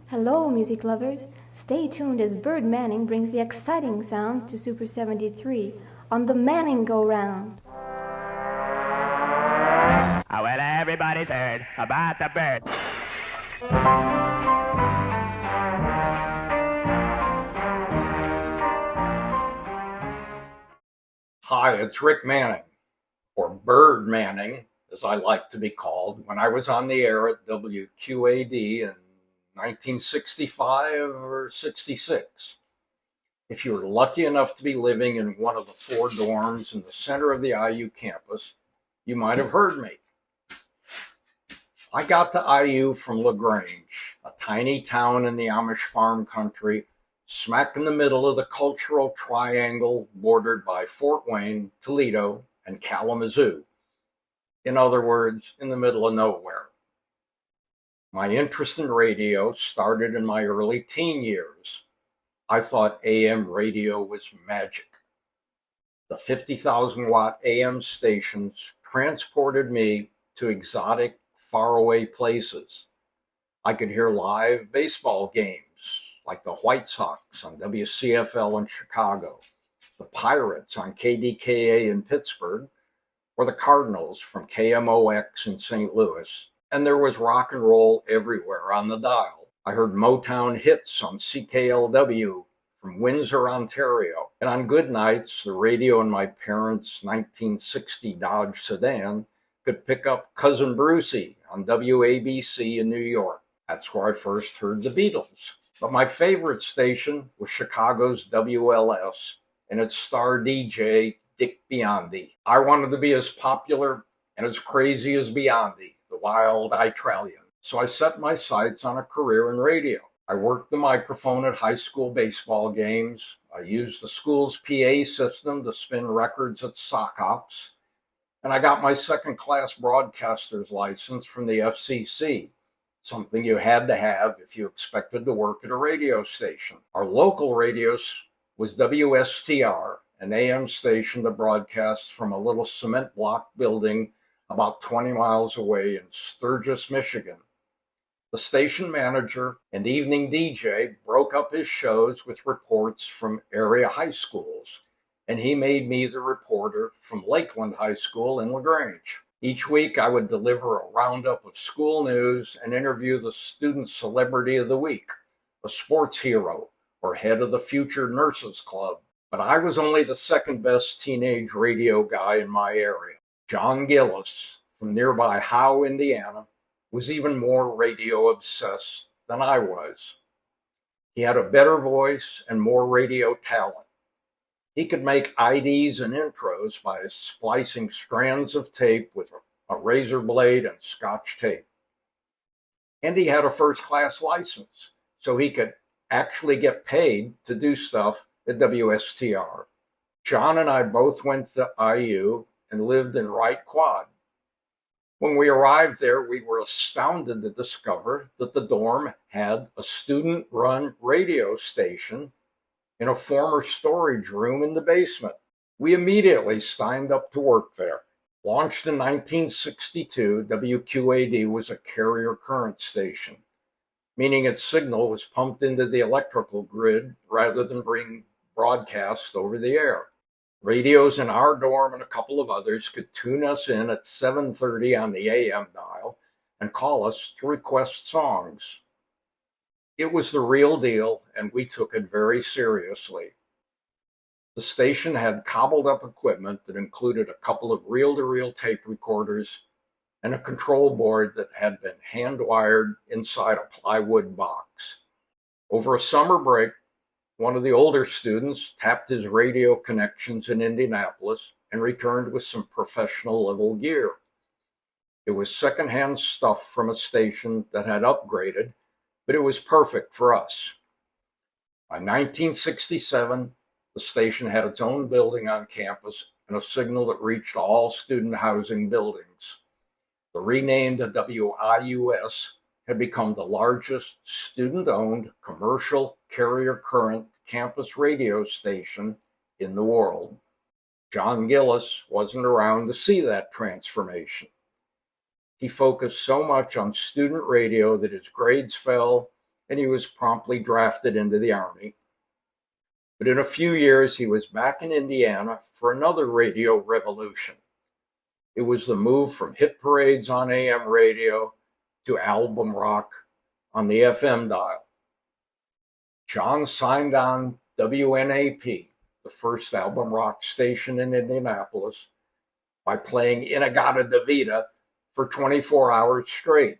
Hello, music lovers. Stay tuned as Bird Manning brings the exciting sounds to Super 73 on the Manning Go Round. Well, everybody's heard about the bird. Hi, it's Rick Manning, or Bird Manning, as I like to be called, when I was on the air at WQAD in 1965 or 66. If you were lucky enough to be living in one of the 4 dorms in the center of the IU campus, you might have heard me. I got to IU from LaGrange, a tiny town in the Amish farm country, smack in the middle of the cultural triangle bordered by Fort Wayne, Toledo, and Kalamazoo. In other words, in the middle of nowhere. My interest in radio started in my early teen years. I thought AM radio was magic. The 50,000 watt AM stations transported me to exotic, faraway places. I could hear live baseball games like the White Sox on WCFL in Chicago, the Pirates on KDKA in Pittsburgh, or the Cardinals from KMOX in St. Louis. And there was rock and roll everywhere on the dial. I heard Motown hits on CKLW from Windsor, Ontario. And on good nights, the radio in my parents' 1960 Dodge sedan could pick up Cousin Brucey on WABC in New York. That's where I first heard the Beatles. But my favorite station was Chicago's WLS and its star DJ, Dick Biondi. I wanted to be as popular and as crazy as Biondi, the wild Itralian. So I set my sights on a career in radio. I worked the microphone at high school baseball games. I used the school's PA system to spin records at sock hops. And I got my second-class broadcaster's license from the FCC, something you had to have if you expected to work at a radio station. Our local radio was WSTR, an AM station that broadcasts from a little cement block building about 20 miles away in Sturgis, Michigan. The station manager and evening DJ broke up his shows with reports from area high schools, and he made me the reporter from Lakeland High School in LaGrange. Each week, I would deliver a roundup of school news and interview the student celebrity of the week, a sports hero, or head of the Future Nurses Club. But I was only the second best teenage radio guy in my area. John Gillis from nearby Howe, Indiana, was even more radio obsessed than I was. He had a better voice and more radio talent. He could make IDs and intros by splicing strands of tape with a razor blade and Scotch tape. And he had a first-class license, so he could actually get paid to do stuff at WSTR. John and I both went to IU and lived in Wright Quad. When we arrived there, we were astounded to discover that the dorm had a student-run radio station in a former storage room in the basement. We immediately signed up to work there. Launched in 1962, WQAD was a carrier current station, meaning its signal was pumped into the electrical grid rather than being broadcast over the air. Radios in our dorm and a couple of others could tune us in at 7:30 on the AM dial and call us to request songs. It was the real deal, and we took it very seriously. The station had cobbled up equipment that included a couple of reel-to-reel tape recorders and a control board that had been hand-wired inside a plywood box. Over a summer break, one of the older students tapped his radio connections in Indianapolis and returned with some professional-level gear. It was secondhand stuff from a station that had upgraded, but it was perfect for us. By 1967, the station had its own building on campus and a signal that reached all student housing buildings. The renamed WIUS had become the largest student-owned commercial carrier current campus radio station in the world. John Gillis wasn't around to see that transformation. He focused so much on student radio that his grades fell and he was promptly drafted into the Army. But in a few years, he was back in Indiana for another radio revolution. It was the move from hit parades on AM radio to album rock on the FM dial. John signed on WNAP, the first album rock station in Indianapolis, by playing In-A-Gadda-Da-Vida for 24 hours straight.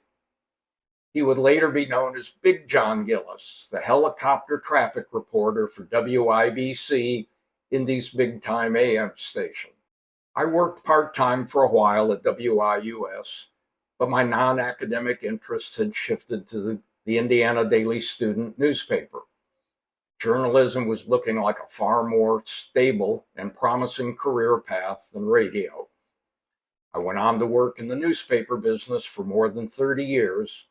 He would later be known as Big John Gillis, the helicopter traffic reporter for WIBC, Indy's big-time AM station. I worked part-time for a while at WIUS, but my non-academic interests had shifted to the Indiana Daily Student newspaper. Journalism was looking like a far more stable and promising career path than radio. I went on to work in the newspaper business for more than 30 years,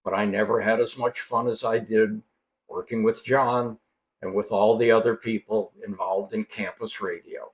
but I never had as much fun as I did working with John and with all the other people involved in campus radio.